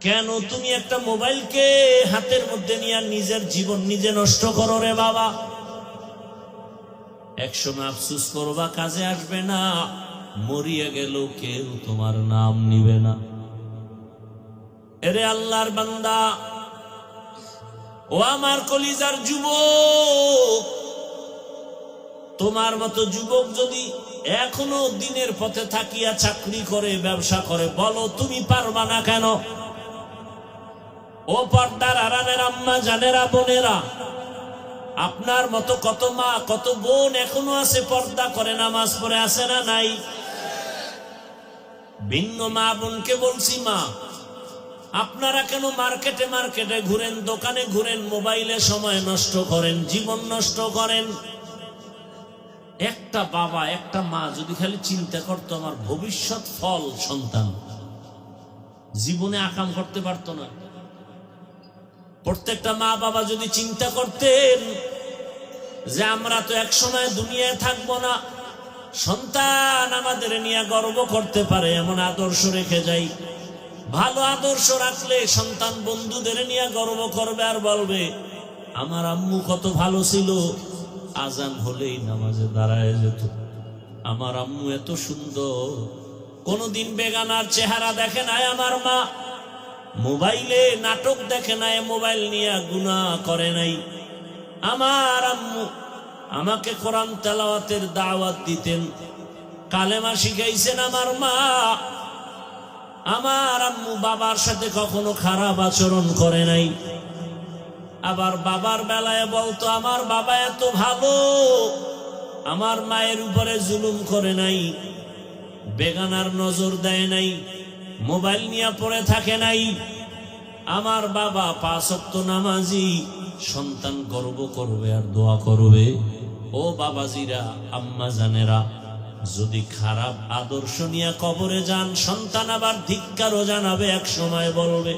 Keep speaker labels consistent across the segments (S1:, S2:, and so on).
S1: কেন তুমি একটা মোবাইলকে হাতের মধ্যে নিয়ে নিজের জীবন নিজে নষ্ট করো রে বাবা? একসময় আফসোস করবা, কাজে আসবে না। মরিয়া গেল কেউ তোমার নাম নিবে না। এরে আল্লাহর বান্দা, ও আমার কলিজার যুবক, তোমার মতো যুবক যদি এখনো দিনের পথে থাকিয়া চাকরি করে, ব্যবসা করে, বলো তুমি পারবা না কেন? ও পর্দার আড়ালের আম্মা জানেরা, বোনেরা, আপনার মতো কত মা কত বোন এখনো আছে, পর্দা করে নামাজ পড়ে, আছে না নাই? ভিন্ন মা বোনকে বলছি, মা আপনারা কেন মার্কেটে মার্কেটে ঘুরেন, দোকানে ঘুরেন, মোবাইলে সময় নষ্ট করেন, জীবন নষ্ট করেন? একটা বাবা একটা মা যদি খালি চিন্তা করতো আমার ভবিষ্যৎ ফল সন্তান, জীবনে আকাম করতে পারতো না। প্রত্যেকটা মা বাবা যদি চিন্তা করতেন যে আমরা তো এক সময় দুনিয়ায় থাকবো না, সন্তান আমাদের নিয়ে গর্ব করতে পারে এমন আদর্শ রেখে যাই। ভালো আদর্শ রাখলে সন্তান বন্ধুদের নিয়ে গর্ব করবে আর বলবে আমার আম্মু কত ভালো ছিল, আজান হলেই নামাজে দাঁড়ায় যেত, আমার আম্মু এত সুন্দর, কোনদিন বেগানার চেহারা দেখে নাই আমার মা, মোবাইলে নাটক দেখে নাই, মোবাইল নিয়ে গুনাহ করে নাই। আমার আম্মু আমাকে কোরআন তেলাওয়াতের দাওয়াত দিতেন, কালেমা শিখাইছেন আমার মা। আমার আম্মু বাবার সাথে কখনো খারাপ আচরণ করে নাই। আবার বাবার বেলায় বলতো আমার বাবা এত ভালো, আমার মায়ের উপরে জুলুম করে নাই, বেগানার নজর দেয় নাই, মোবাইল নিয়ে পড়ে থাকে নাই। আমার বাবা 5 ওয়াক্ত নামাজি। সন্তান গর্ব করবে আর দোয়া করবে। ও বাবাজিরা, আম্মা জানেরা, যদি খারাপ আদর্শ নিয়ে কবরে যান, সন্তান আবার ধিক্কারও জানাবে, এক সময় বলবে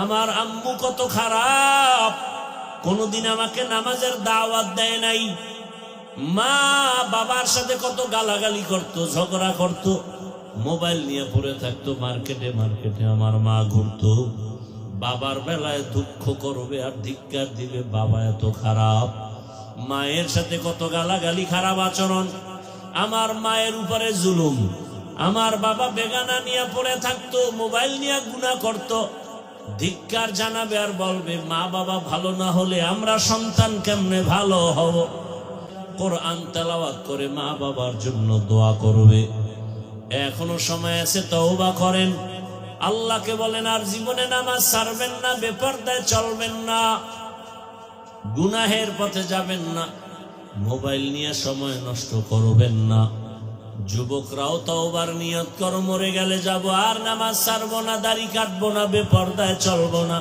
S1: আমার আম্মু কত খারাপ, কোনদিন আমাকে নামাজের দাওয়াত দেয় নাই। মা বাবার সাথে কত গালাগালি করত, ঝগড়া করত, মোবাইল নিয়ে পড়ে থাকতো, মার্কেটে মার্কেটে আমার মা ঘুরতো। বাবার বেলায় দুঃখ করবে আর ধিক্কার দিবে, বাবা এত খারাপ। মায়ের সাথে কত গালাগালি, খারাপ আচরণ, আমার মায়ের উপরে জুলুম। আমার বাবা বেগানা নিয়ে পড়ে থাকতো, মোবাইল নিয়ে গুনাহ করত, ধিক্কার জানাবে আর বলবে মা বাবা ভালো না হলে আমরা সন্তান কেমনে ভালো হব। কোরআন তেলাওয়াত করে মা বাবার জন্য দোয়া করবে। এখনো সময় আছে, তওবা করেন, আল্লাহকে বলেন আর জীবনে নামাজ ছাড়বেন না, বেপরদায় চলবেন না, গুনাহের পথে যাবেন না, মোবাইল নিয়ে সময় নষ্ট করবেন না। যুবকরাও তওবার নিয়ত করো, মরে গেলে যাব আর নামাজ ছাড়বো না, দাড়ি কাটবো না, বেপরদায় চলবো না।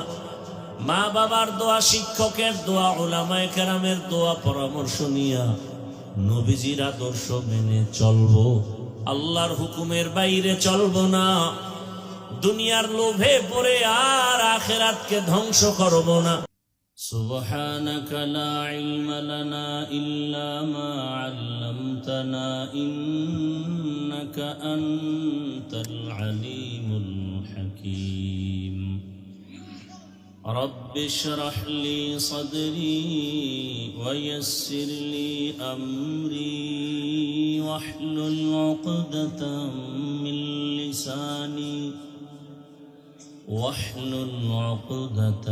S1: মা বাবার দোয়া, শিক্ষকের দোয়া, উলামায়ে কেরামের দোয়া, পরামর্শ নিয়া নবীজির আদর্শ মেনে চলবো, আল্লাহর হুকুমের বাইরে চলবো না। দুনিয়ার লোভে পড়ে আর আখিরাতকে ধ্বংস করব না। سبحانك لا علم لنا إلا ما علمتنا إنك أنت العليم الحكيم رب اشرح لي صدري ويسر لي أمري واحلل عقدة من لساني واحلل عقدة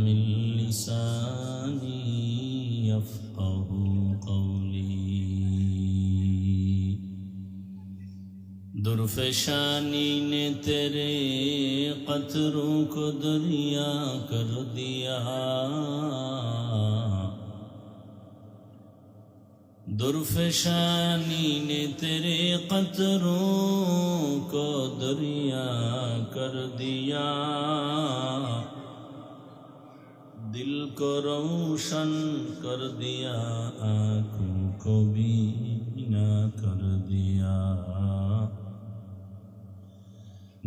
S1: من لساني يفقه قولي درفشانی نے تیرے قطروں کو دریا کر دیا درفشانی نے تیرے قطروں کو دریا کر دیا دل کو روشن کر دیا آنکھوں کو بینا کر دیا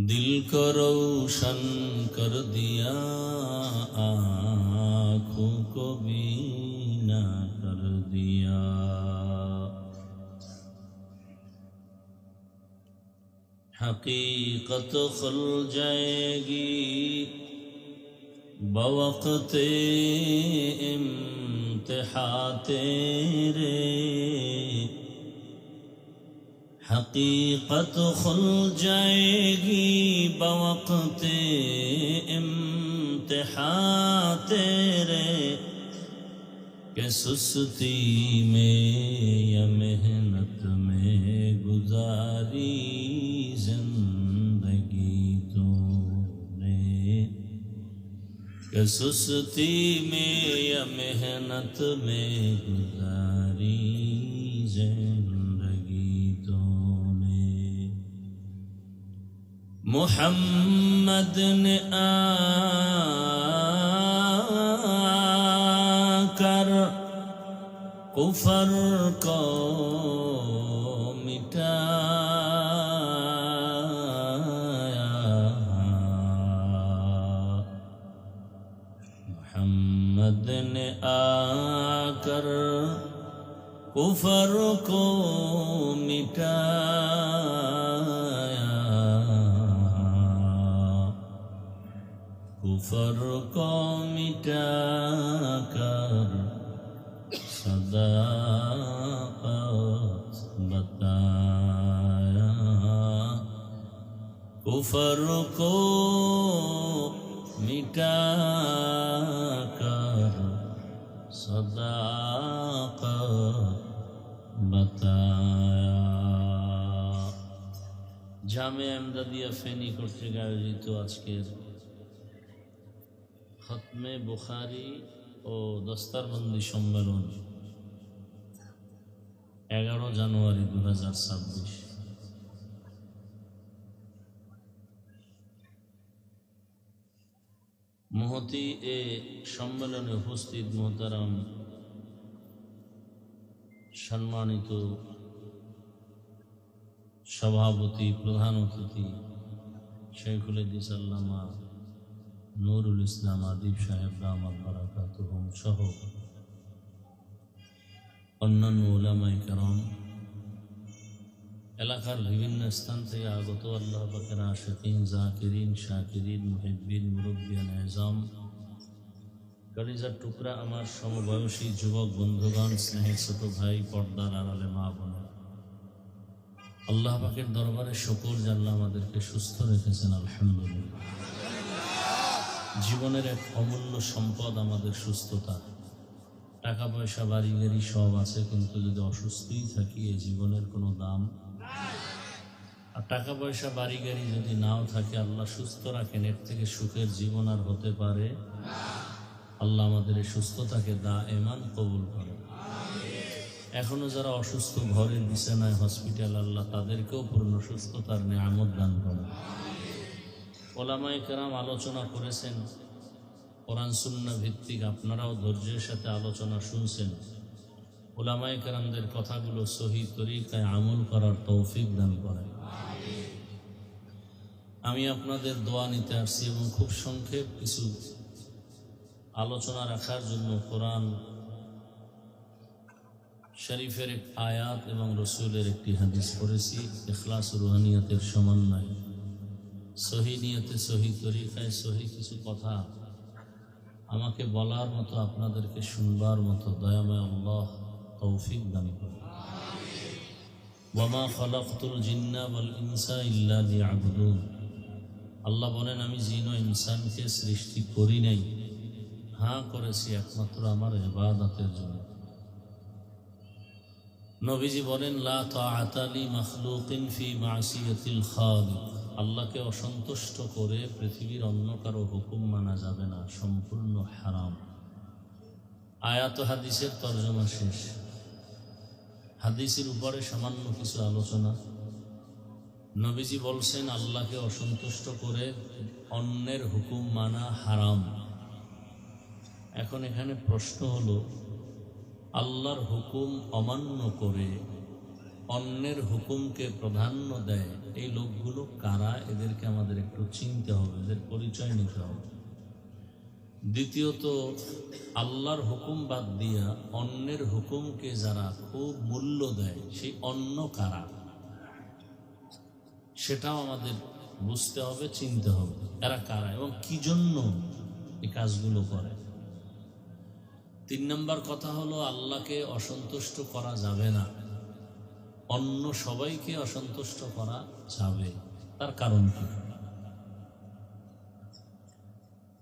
S1: دل کو روشن کر دیا آنکھوں کو بینا کر دیا हकीकत खुल जाएगी बवक़्त इम्तिहा तेरे, हकीकत खुल जाएगी बवक़्त इम्तिहा तेरे, कि सुस्ती में या मेहनत में गुजारी जिंदगी तूने, कि सुस्ती में या मेहनत में गुजारी जिंदगी तूने। मुहम्मद ने आकर कुफर को मिटाया, मुहम्मद ने आकर कुफर को मिटाया, कुफर को मिटाकर सदाकत बताया, कुफर को मिटाकर सदाकत बताया। জামে আমদাদিয়া ফেনী কর্তৃক আয়োজিত আজকের খতমে বুখারী ও দস্তারবন্দি সম্মেলন 11 জানুয়ারি 2026। মহতি এ সম্মেলনে উপস্থিত মোহতারাম সম্মানিত সভাপতি, প্রধান অতিথি শেখুল হাদিস আল্লামা নুরুল ইসলাম আদিব সাহেব দামাত বারাকাতুহুম সহ অন্যান্য উলামায়ে কেরাম, এলাকার বিভিন্ন স্থান থেকে আগত আল্লাহ পাকের আশিকিন, জাকিরিন, শাকিরিন, মুহিব্বিন, মুরব্বিয়ান এজাম, কলিজার টুকরা আমার সমবয়সী যুবক বন্ধুগণ, স্নেহের ছোট ভাই, পর্দার আড়ালে মা বোনেরা, আল্লাহ পাকের দরবারে শুকর যে আল্লাহ আমাদেরকে সুস্থ রেখেছেন, আলহামদুলিল্লাহ। জীবনের এক অমূল্য সম্পদ আমাদের সুস্থতা। টাকা পয়সা বাড়ি গাড়ি সব আছে, কিন্তু যদি অসুস্থই থাকি এই জীবনের কোনো দাম। আর টাকা পয়সা বাড়ি গাড়ি যদি নাও থাকে, আল্লাহ সুস্থ রাখেন, এর থেকে সুখের জীবন আর হতে পারে। আল্লাহ আমাদের এই সুস্থতাকে দায়েমান কবুল করে। এখনো যারা অসুস্থ ঘরের বিছানায়, হসপিটাল, আল্লাহ তাদেরকেও পূর্ণ সুস্থতার নেয়ামত দান করে। ওলামায়ে কেরাম আলোচনা করেছেন কোরআন সুন্নাহ ভিত্তিক, আপনারাও ধৈর্যের সাথে আলোচনা শুনছেন। ওলামায়ে কেরামদের কথাগুলো সহি তরিকায় আমল করার তৌফিক দান করেন। আমি আপনাদের দোয়া নিতে আসছি এবং খুব সংক্ষেপ কিছু আলোচনা রাখার জন্য কোরআন শরীফের এক আয়াত এবং রসুলের একটি হাদিস পড়েছি। ইখলাস রুহানিয়াতের সমন্বয়, সহি নিয়তে, সহি তরিকায়, সহি কিছু কথা আমাকে বলার মতো, আপনাদেরকে শুনবার মতো দয়াময় আল্লাহ তৌফিক দান করুন। ওয়ামা খালাকতুল জিন্না ওয়াল ইনসা ইল্লা লিয়াবুদুন। আল্লাহ বলেন, আমি জিন ও ইনসানকে সৃষ্টি করি নাই, হ্যাঁ করেছি একমাত্র আমার ইবাদতের জন্য। নবীজি বলেন, লা তাআতা লি মাখলুকিন ফি মাসিয়াতিল খালিক। আল্লাহকে অসন্তুষ্ট করে পৃথিবীর অন্য কারো হুকুম মানা যাবে না, সম্পূর্ণ হারাম। আয়াত হাদিসের তর্জমা শেষ। হাদিসের উপরে সামান্য কিছু আলোচনা। নবীজি বলছেন, আল্লাহকে অসন্তুষ্ট করে অন্যের হুকুম মানা হারাম। এখন এখানে প্রশ্ন হলো, আল্লাহর হুকুম অমান্য করে অন্যের হুকুমকে প্রাধান্য দেয়, এই লোকগুলো কারা? এদেরকে আমাদের একটু চিনতে হবে, এদের পরিচয় নিতে হবে। দ্বিতীয়ত, আল্লাহর হুকুম বাদ দিয়া অন্যের হুকুমকে যারা খুব মূল্য দেয়, সেই অন্য কারা? সেটাও আমাদের বুঝতে হবে, চিনতে হবে এরা কারা এবং কি জন্য এই কাজগুলো করে। 3 নম্বর কথা হলো, আল্লাহকে অসন্তুষ্ট করা যাবে না, অন্য সবাইকে অসন্তুষ্ট করা যাবে। তার কারণ কি?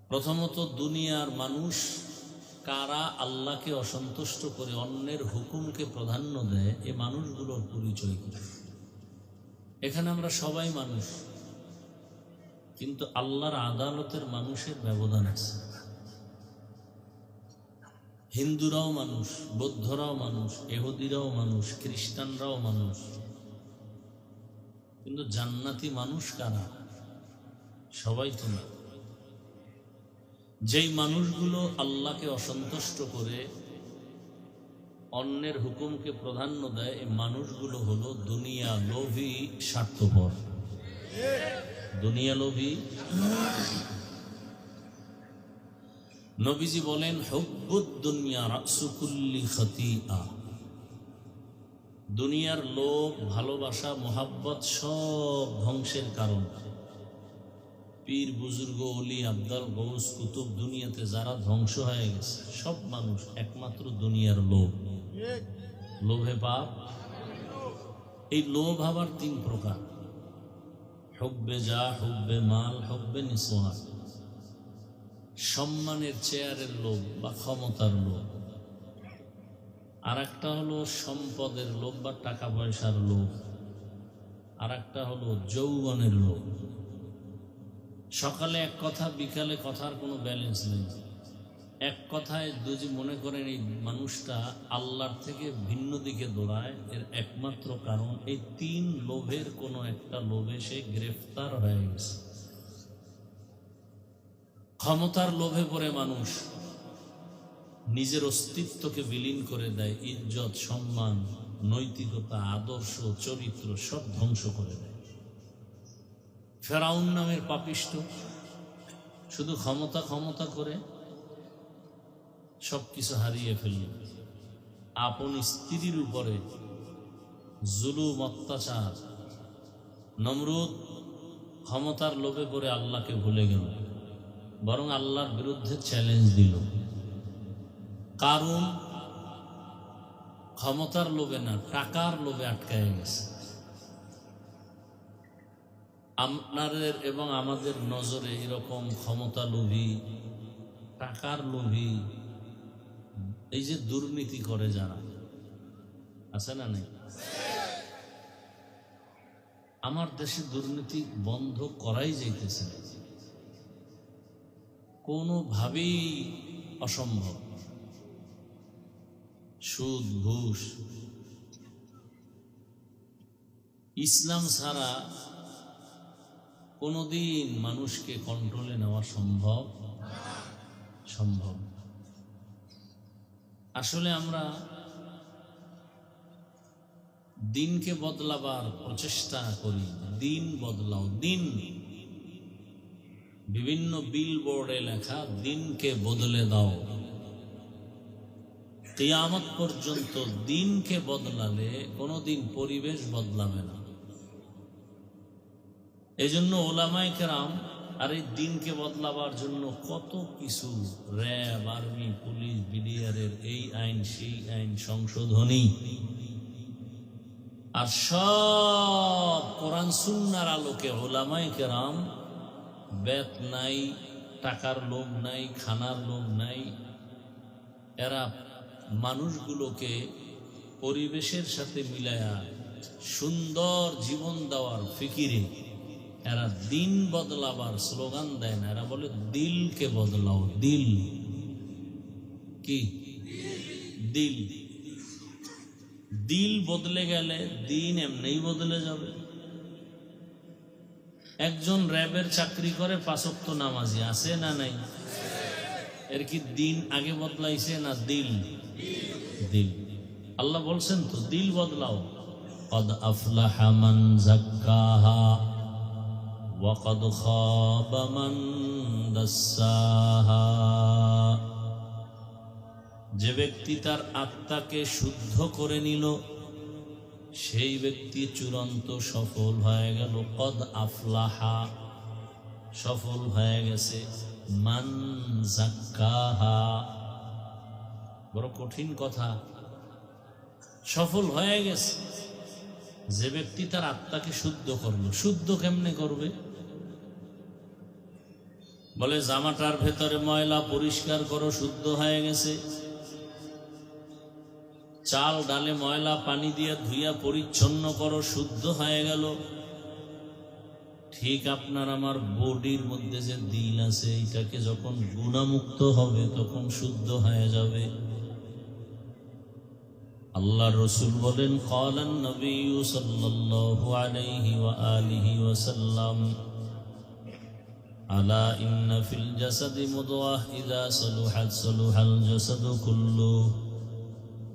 S1: প্রথমত, দুনিয়ার মানুষ কারা আল্লাহকে অসন্তুষ্ট করে অন্যের হুকুমকে প্রাধান্য দেয়, এই মানুষগুলোর পরিচয় কি? এখানে আমরা সবাই মানুষ, কিন্তু আল্লাহর আদালতের মানুষের ব্যবধান আছে। হিন্দুরাও মানুষ, বৌদ্ধরাও মানুষ, ইহুদিরাও মানুষ, খ্রিস্টানরাও মানুষ, কিন্তু জান্নাতি মানুষ কারা? সবাই তো না। যেই মানুষগুলো আল্লাহকে অসন্তুষ্ট করে অন্যের হুকুমকে প্রাধান্য দেয়, এই মানুষগুলো হলো দুনিয়া লোভী, স্বার্থপর। দুনিয়া লোভী। নবীজি বলেন, হুব্বুদ দুনিয়া রাসু কুল্লি খতিআ। দুনিয়ার লোভ, ভালোবাসা, মোহাব্বত সব ধ্বংসের কারণ। পীর, বুজুর্গ, ওলি, আবদাল, গৌস, কুতুব, দুনিয়াতে যারা ধ্বংস হয়ে গেছে সব মানুষ একমাত্র দুনিয়ার লোভ। লোভে পাপ। এই লোভ আবার 3 প্রকার: হুব্বে যা, হুব্বে মাল, হুব্বে নিসওয়ান। সম্মানের, চেয়ারের লোভ বা ক্ষমতার লোভ। আর একটা হলো সম্পদের লোভ বা টাকা পয়সার লোভ। আর একটা হলো যৌবনের লোভ। সকালে এক কথা, বিকালে কথার কোনো ব্যালেন্স নেই। এক কথায় যদি মনে করেন এই মানুষটা আল্লাহর থেকে ভিন্ন দিকে দৌড়ায়, এর একমাত্র কারণ এই 3 লোভের কোনো একটা লোভে সে গ্রেফতার হয়ে গেছে। ক্ষমতার লোভে পড়ে মানুষ নিজের অস্তিত্বকে বিলীন করে দেয়, ইজ্জত, সম্মান, নৈতিকতা, আদর্শ, চরিত্র সব ধ্বংস করে দেয়। ফেরাউন নামের পাপিষ্ঠ শুধু ক্ষমতা ক্ষমতা করে সবকিছু হারিয়ে ফেলল। আপন স্ত্রীর উপরে জুলুম, অত্যাচার। নমরুদ ক্ষমতার লোভে পড়ে আল্লাহকে ভুলে গেল, বরং আল্লাহর বিরুদ্ধে চ্যালেঞ্জ দিল। কারণ ক্ষমতার লোভে না, টাকার লোভে আটকায় গেছে। আপনাদের এবং আমাদের নজরে এরকম ক্ষমতা লোভী, টাকার লোভী, এই যে দুর্নীতি করে যারা আছে না নেই? আমার দেশে দুর্নীতি বন্ধ করাই যাইতেছে না, কোনোভাবেই অসম্ভব। সুদ, ঘুষ, ইসলাম ছাড়া কোনোদিন মানুষকে কন্ট্রোলে নেওয়া সম্ভব। আসলে আমরা দিনকে বদলাবার প্রচেষ্টা করি। দিন বদলাও, দিন। বিভিন্ন বিলবোর্ডে লেখা, দিনকে বদলে দাও। কিয়ামত পর্যন্ত দিনকে বদলালে কোনোদিন পরিবেশ বদলাবে না। এই জন্য ওলামায়ে কেরাম আর এই দিনকে বদলাবার জন্য কত কিছু, র্যাব, আর্মি, পুলিশ, বিডিআরের এই আইন, সেই আইন, সংশোধনী, আর সব কোরআন সুন্নাহর আলোকে ওলামায়ে কেরাম বেত নাই, টাকার লোভ নাই, খানার লোভ নাই। এরা মানুষগুলোকে পরিবেশের সাথে মিলায়া সুন্দর জীবন দেওয়ার ফিকিরে এরা দিন বদলাবার স্লোগান দেয় না, এরা বলে দিলকে বদলাও। দিল কি? দিল। দিল বদলে গেলে দিন এমনিই বদলে যাবে। একজন র্যাবের চাকরি করে, 5 ওয়াক্ত নামাজি, আছে না নাই? এর কি দিন আগে বদলাইছে না দিল? দিল। আল্লাহ বলছেন তো দিল বদলাও। কদ আফলাহা মান যাক্কাহা ওয়া কদ খাবা মান দাসসাহা। যে ব্যক্তি তার আত্মাকে শুদ্ধ করে নিল সেই ব্যক্তি চূড়ান্ত সফল হয়ে গেল। কদ আফলাহা, সফল হয়ে গেছে। মান যাক্কাহা, বড় কঠিন কথা। সফল হয়ে গেছে যে ব্যক্তি তার আত্মাকে শুদ্ধ করলো। শুদ্ধ কেমনে করবে? বলে জামাটার ভেতরে ময়লা পরিষ্কার করো, শুদ্ধ হয়ে গেছে। চাল ডালে ময়লা পানি দিয়ে ধুইয়া পরিচ্ছন্ন করো, শুদ্ধ হয়ে গেল। ঠিক আপনার আমার বডির মধ্যে যে দিল আছে, এটাকে যখন গুনাহমুক্ত হবে তখন শুদ্ধ হয়ে যাবে। আল্লাহ রসুল বলেন, ক্বালান নবী সাল্লাল্লাহু আলাইহি ওয়া আলিহি ওয়াসাল্লাম, আলা ইন্না ফিল জাসাদি মুদগাহ ইযা সালুহাত সালুহাল জাসাদু কুল্লুহু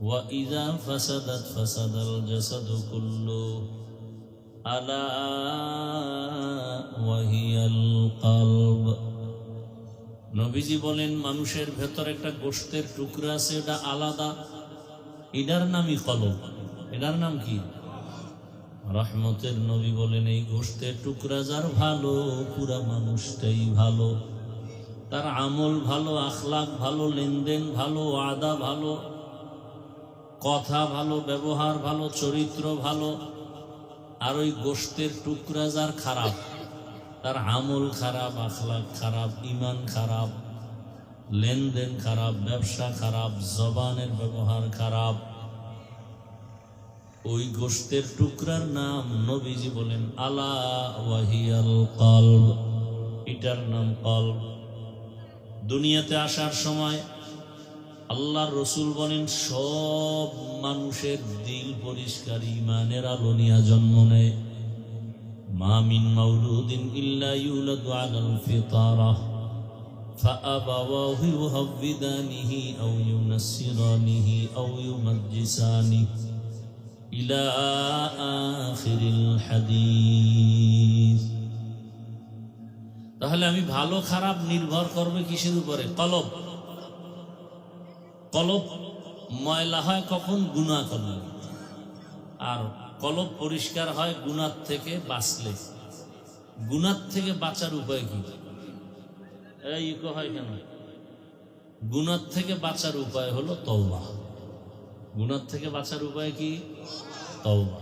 S1: ওয়া ইযা ফাসাদাত ফাসাদাল জাসাদু কুল্লুহু আলা ওয়া হিয়াল কলব। নবীজি বলেন, মানুষের ভেতর একটা গোশতের টুকরা আছে, এটা আলাদা, এটার নামই কলব। এটার নাম কি? রহমতের নবী বলেন, এই গোশতের টুকরা যার ভালো, পুরা মানুষটাই ভালো। তার আমল ভালো, আখলাক ভালো, লেনদেন ভালো, ওয়াদা ভালো, কথা ভালো, ব্যবহার ভালো, চরিত্র ভালো। আর ওই গোশতের টুকরা যার খারাপ, তার আমল খারাপ, আখলাক খারাপ, ঈমান খারাপ, লেনদেন খারাপ, ব্যবসা খারাপ, জবানের ব্যবহার খারাপ, ওই গোশতের টুকরার নাম নবীজি বলেন আলা ওয়া হিয়াল কলব, এটার নাম কলব। দুনিয়াতে আসার সময় আল্লাহর রসুল বলেন, সব মানুষের দিল পরিষ্কার ঈমানের আলো নিয়ে জন্ম নেয়। মা মিন মাউলুদিন ইল্লা ইউলাদু আলাল ফিতরাহ فأبواه يهودانه أو ينصرانه أو يمجسانه إلى آخر الحديث। তাহলে আমি ভালো খারাপ নির্ভর করবে কিসের উপরে? কলব। কলব ময়লা হয় কখন? গুনাহ করলে। আর কলব পরিষ্কার হয় গুনাহ থেকে বাঁচলে। গুনাহ থেকে বাঁচার উপায় কি? এই হয় কেন? গুনাহ থেকে বাঁচার উপায় হলো তওবা। গুনাহ থেকে বাঁচার উপায় কি? তওবা।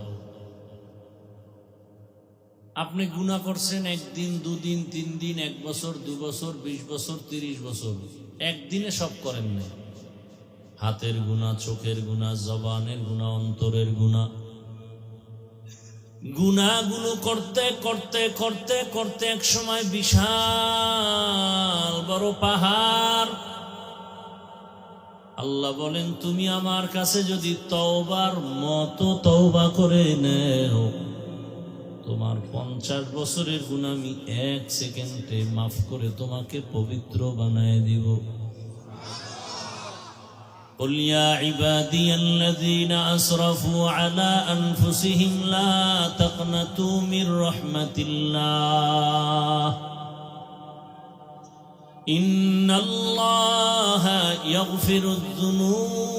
S1: আপনি গুনাহ করছেন একদিন, দুদিন, 3 দিন, 1 বছর, 2 বছর, 20 বছর, 30 বছর, একদিনে সব করেন না। হাতের গুনাহ, চোখের গুনাহ, জবানের গুনাহ, অন্তরের গুনাহ। গুনাহগুলো করতে করতে করতে করতে এক সময় বিশাল বড় পাহাড়। আল্লাহ বলেন, তুমি আমার কাছে যদি তওবার মতো তওবা করে নেও, তোমার 50 বছরের গুনাহ আমি 1 সেকেন্ডে মাফ করে তোমাকে পবিত্র বানায় দিব। قل يا عبادي الذين أسرفوا على أنفسهم لا تقنطوا من رحمة الله إن الله يغفر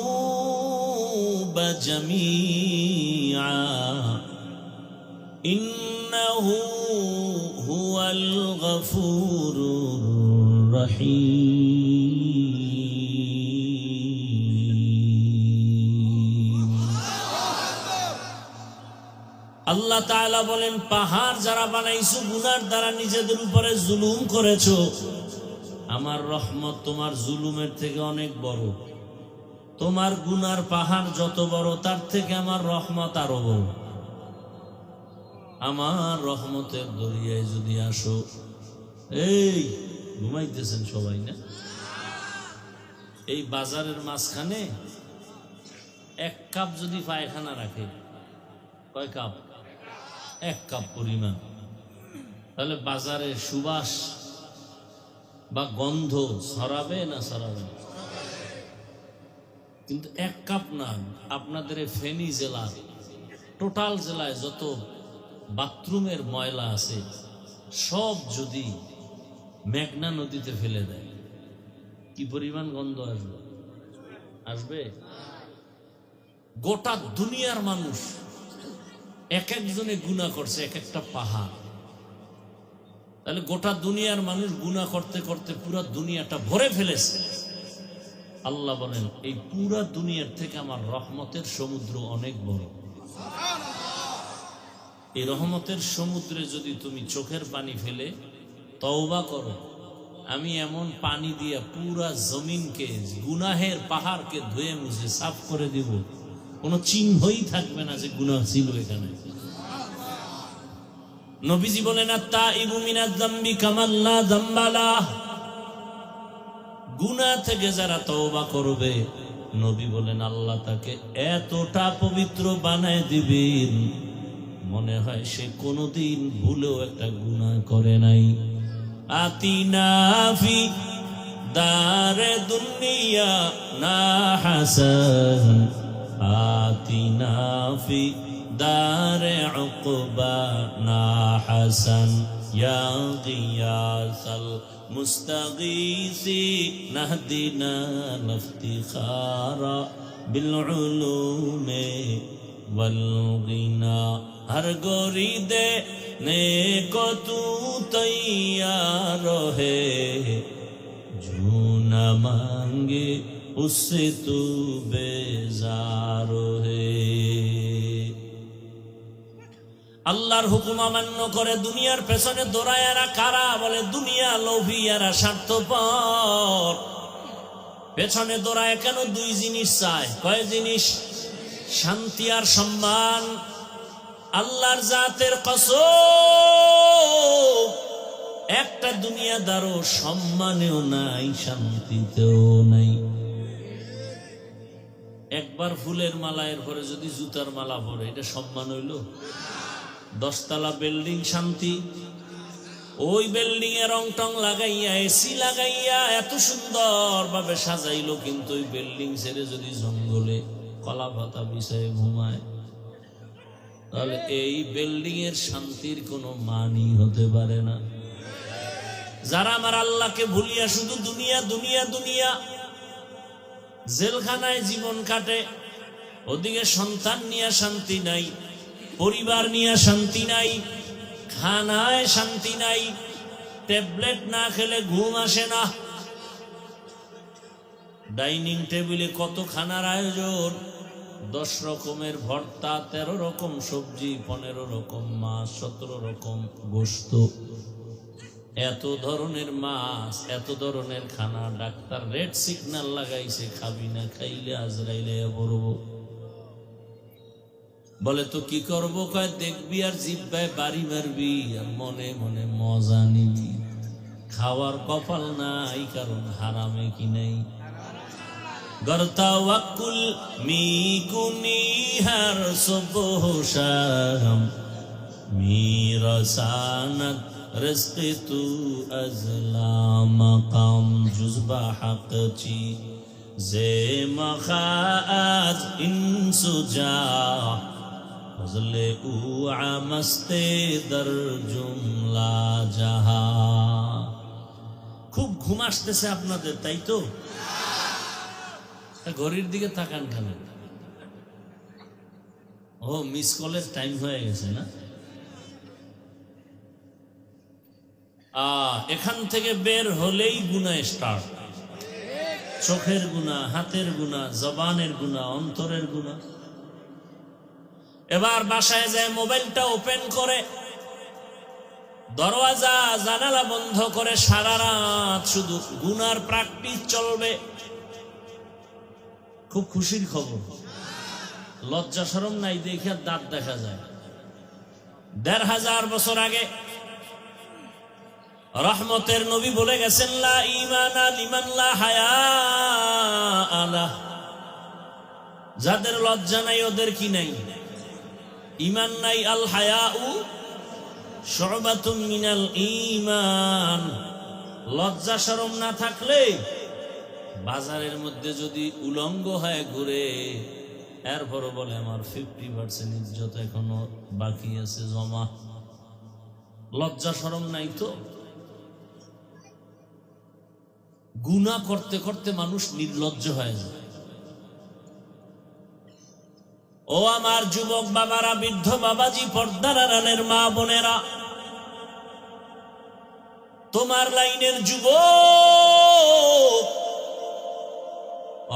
S1: الذنوب جميعا إنه هو الغفور الرحيم। আল্লাহ তাআলা বলেন, পাহাড় যারা বানাইছো গুনার দ্বারা নিজেদের উপরে জুলুম করেছো, আমার রহমত তোমার জুলুমের থেকে অনেক বড়। তোমার গুনার পাহাড় যত বড়, তার থেকে আমার রহমত আরো বড়। আমার রহমতের দরিয়ায় যদি আসো, এই ঘুমাইতেছেন সবাই না? এই বাজারের মাঝখানে 1 কাপ যদি পায়খানা রাখে, কয় কাপ? 1 কাপ পরিমাণ, তাহলে বাজারের সুবাস বা গন্ধ ছড়াবে না ছড়াবে? কিন্তু 1 কাপ না, আপনাদের ফেনী জেলার টোটাল জেলায় যত বাথরুমের ময়লা আছে সব যদি মেঘনা নদীতে ফেলে দেয়, কি পরিমাণ গন্ধ আসবে? আসবে? গোটা দুনিয়ার মানুষ এক একজনে গুনাহ করছে এক একটা পাহাড়। তাহলে গোটা দুনিয়ার মানুষ গুনাহ করতে করতে পুরা দুনিয়াটা ভরে ফেলেছে। আল্লাহ বলেন এই পুরা দুনিয়ার থেকে আমার রহমতের সমুদ্র অনেক বড়। এই রহমতের সমুদ্রে যদি তুমি চোখের পানি ফেলে তওবা করো, আমি এমন পানি দিয়ে পুরা জমিনকে, গুনাহের পাহাড়কে ধুয়ে মুছে সাফ করে দিব, কোনো চিহ্নই থাকবে না যে গুনাহ ছিল এখানে। নবীজি বলেন আত-তাইবু মিনাজ যামবি কামান লা যামবা লাহ, গুনাহ থেকে যারা তওবা করবে নবী বলেন আল্লাহ তাকে এতটা পবিত্র বানায় দিবেন মনে হয় সে কোনোদিন ভুলেও একটা গুনাহ করে নাই। আতিনা ফি দারে দুনিয়া না হাসান, আতিনা ফি দারে উকবা না হাসান, ইয়া গিয়াসাল মুস্তাগীসি নাহদিনা লিফতিখারা বিল উলুমে ওয়াল গিনা। हर गोरी दे ने को तू तैयार है, जो न मांगे उससे तू बेजार है। আল্লাহর হুকুম অমান্য করে দুনিয়ার পেছনে দৌড়ায় এরা কারা? বলে দুনিয়া লোভী, এরা স্বার্থপর। পেছনে দৌড়ায় কেন? দুই জিনিস চায়। কয় জিনিস? শান্তি আর সম্মান। আল্লাহর জাতের কসম, একটা দুনিয়াদারও সম্মানেও নাই, শান্তিতেও নাই। একবার ফুলের মালা, এর পরে যদি জুতার মালা পরে, এটা সম্মান হইল? 10 তলা বিল্ডিং শান্তি, ওই বিল্ডিং এ রং টং লাগাইয়া এসি লাগাইয়া এত সুন্দর ভাবে সাজাইলো, কিন্তু ওই বিল্ডিং ছেড়ে যদি জঙ্গলে কলা পাতা বিছায় ঘুমায়, তাহলে এই বিল্ডিং এর শান্তির কোনো মানই হতে পারে না। যারা আমার আল্লাহকে ভুলিয়া শুধু দুনিয়া দুনিয়া দুনিয়া, জেলখানায় জীবন কাটে, ওদিকে সন্তান নিয়ে শান্তি নাই, পরিবার নিয়ে শান্তি নাই, খানায় শান্তি নাই, ট্যাবলেট না খেলে ঘুম আসে না। ডাইনিং টেবিলে কত খানার আয়োজন, 10 রকমের ভর্তা, 13 রকম সবজি, 15 রকম মাছ, 17 রকম গোশত, এত ধরনের মাছ, এত ধরনের খানা। ডাক্তার রেড সিগন্যাল লাগাইছে, খাবি না, খাইলে আজরাইলে পড়ব। বলে তো কি করব? কয় দেখবি আর জিহ্বায় বাড়ি মারবি আর মনে মনে মজা নিবি। খাওয়ার কপাল নাই, কারণ হারামে কি নাই। গরতাওয়াক্কুল মিকুনি হর সুবহ শাম, মিরসানাত রিজকি তু আজলা মাকাম, জুজবা হক চি জে মখাআজ ইনসুজা, ফজলে উ আমস্তে দর জুমলা জাহা। খুব ঘুম আসতেছে আপনাদের, তাই তো? ঘড়ির দিকে তাকান কেন? ও মিস কলের টাইম হয়ে গেছে না? এখান থেকে বের হলেই গুনাহ স্টার্ট। চোখের গুনাহ, হাতের গুনাহ, জবানের গুনাহ, অন্তরের গুনাহ। এবার বাসায় যায় মোবাইলটা ওপেন করে, দরওয়াজা জানালা বন্ধ করে সারা রাত শুধু গুনার প্র্যাকটিস চলবে। খুব খুশির খবর, লজ্জা শরম নাই দেখে দাঁত দেখা যায়। 1500 বছর আগে রহমতের নবী বলে গেছেন, লা ঈমানা লিমান লা হায়া আলাহ, যাদের লজ্জা নাই ওদের কি নাই? ঈমান নাই। আল হায়াউ শুবাতুম মিনাল ঈমান, লজ্জা শরম না থাকলে বাজারের মধ্যে যদি উলঙ্গ হয়ে ঘুরে, এরপরও বলে আমার 50% ইজ্জত এখনো বাকি আছে জমা। লজ্জা শরম নাই তো। গুনাহ করতে করতে মানুষ নির্লজ্জ হয়ে যায়। ও আমার যুবক বাবারা, বৃদ্ধ বাবাজি, পর্দার আড়ালের মা বোনেরা, তোমার লাইনের যুবক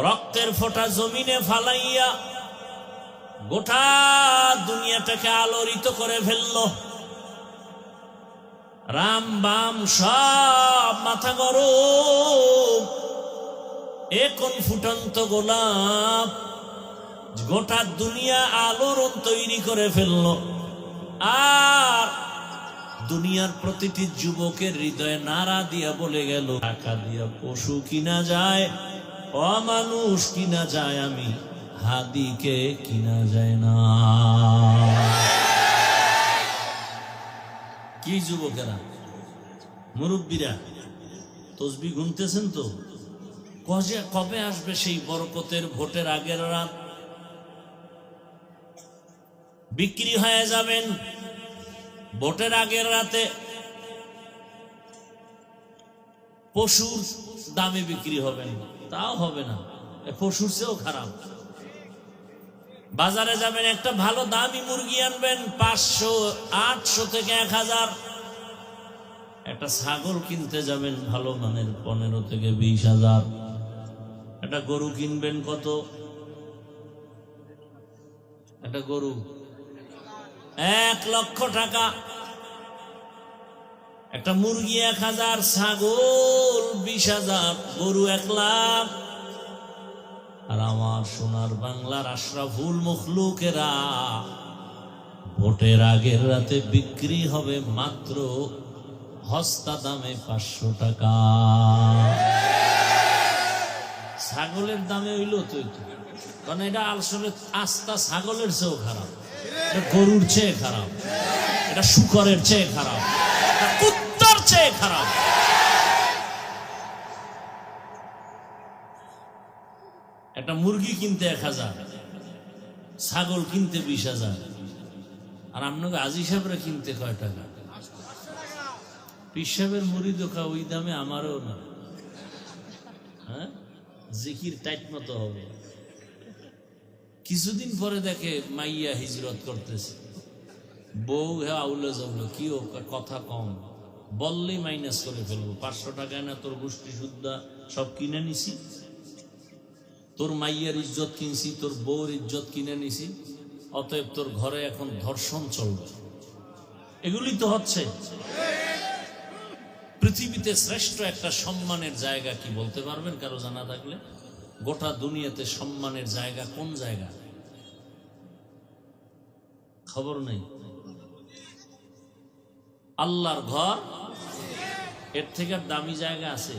S1: রক্তের ফোঁটা জমিনে ফালাইয়া গোটা দুনিয়াটাকে আলোড়িত করে ফেলল। রাম বাম সব মাথা গরম, এখন ফুটন্ত গোলাপ গোটা দুনিয়া আলোড়ন তৈরি করে ফেলল। আর দুনিয়ার প্রতিটি যুবকের হৃদয়ে নাড়া দিয়া বলে গেল, টাকা দিয়া পশু কিনা যায়, অমানুষ কিনা যায়, আমি হাদিকে কিনা যায় না। কি যুবকেরা, মুরব্বীরা, তসবি গুনতেছেন তো? কবে আসবে সেই বরকতের ভোটের আগের রাত? বিক্রি হয়ে যাবেন ভোটের আগের রাতে, পশুর দামে বিক্রি হবেন, তাও হবে না, পশুর চেয়েও খারাপ। বাজারে যাবেন, একটা ভালো দামি মুরগি আনবেন, 500, 800 থেকে 1000। একটা ছাগল কিনতে যাবেন ভালো মানের, 15 থেকে 20,000। একটা গরু কিনবেন কত? একটা গরু 1 লক্ষ টাকা, একটা মুরগি 1000, ছাগল 20,000, গরু 1 লাখ। আর আমার সোনার বাংলার আশরাফুল মখলুকেরা ভোটের আগের রাতে বিক্রি হবে মাত্র হস্তা দামে 500 টাকা। ছাগলের দামে হইল তো, কারণ এটা আসলে আস্তা ছাগলের চেয়েও খারাপ, এটা গরুর চেয়ে খারাপ, এটা শুকরের চেয়ে খারাপ, এটা কুত্তার চেয়ে খারাপ। একটা মুরগি কিনতে 1000, ছাগল কিনতে 20,000। আর আপনাকে আজি সাহেবরা কিনতে কয় টাকা? পীর সাহেবের মুড়ি দোকা ওই দামে আমারও না। হ্যাঁ, জিকির টাইট মতো হবে। কিছুদিন পরে দেখে মাইয়া হিজরত করতেছে, বউ হ্যাঁ আউলে যাবলো, কি কথা কম, বললেই মাইনাস করে ফেলবো। 500 টাকায় না তোর গোষ্ঠী শুদ্ধা সব কিনে নিছি, তোর মাইয়ার ইজ্জত কিনছি, তোর বউর ইজ্জত কিনে নিছি, অতএব তোর ঘরে এখন ধর্ষণ চলবে। এগুলি তো হচ্ছে। পৃথিবীতে শ্রেষ্ঠ একটা সম্মানের জায়গা কি বলতে পারবেন কারো জানা থাকলে? গোটা দুনিয়াতে সম্মানের জায়গা কোন জায়গা? খবর নেই। আল্লাহর ঘর, এর থেকে আর দামি জায়গা আছে?